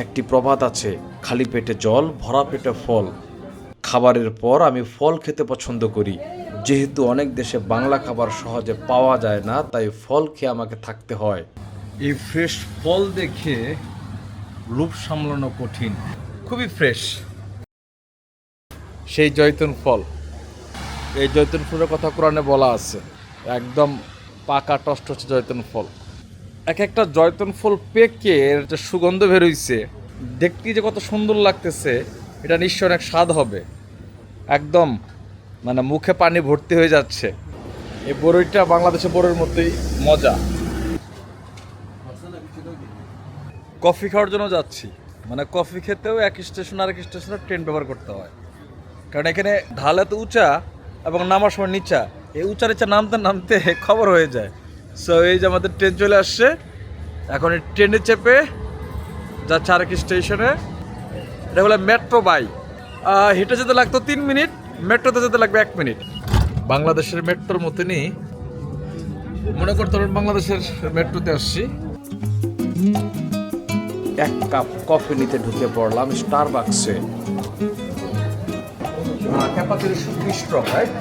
একটি প্রবাদ আছে, খালি পেটে জল ভরা পেটে ফল। খাবারের পর আমি ফল খেতে পছন্দ করি। যেহেতু অনেক দেশে বাংলা খাবার সহজে পাওয়া যায় না, তাই ফল খেয়ে আমাকে থাকতে হয়। এই ফ্রেশ ফল দেখে লোভ সামলানো কঠিন, খুবই ফ্রেশ। সেই জৈতুন ফল, এই জৈতুন ফলের কথা কোরআনে বলা আছে, একদম পাকা টসটসে জৈতুন ফল। এক একটা জয়তুন ফুল পেকে এর যে সুগন্ধ বেরোইছে, দেখতে যে কত সুন্দর লাগতেছে, এটা নিশ্চয় অনেক স্বাদ হবে। একদম মানে মুখে পানি ভর্তি হয়ে যাচ্ছে। এই বড়ইটা বাংলাদেশের বড়ইয়ের মতোই মজা। কফি খাওয়ার জন্য যাচ্ছি, মানে কফি খেতেও এক স্টেশন আর এক স্টেশনে ট্রেন ব্যবহার করতে হয়, কারণ এখানে ঢাল এত উঁচা এবং নামার সময় নিচা, এই উঁচা নিচা নামতে নামতে খবর হয়ে যায়। সো এই যে আমাদের ট্রেন চলে আসছে, এখন এই ট্রেনে চেপে যাচ্ছে আরেক স্টেশনে। এটা বলে মেট্রো বাই। হেঁটে যেতে লাগতো 3 মিনিট, মেট্রোতে যেতে লাগবে 1 মিনিট। বাংলাদেশের মেট্রোর মতনই মনে করতে পারেন, বাংলাদেশের মেট্রোতে আসছি। 1 কাপ কফি নিতে ঢুকে পড়লাম স্টারবাকসে। ক্যাপাচিনো 20 টাকা, রাইট?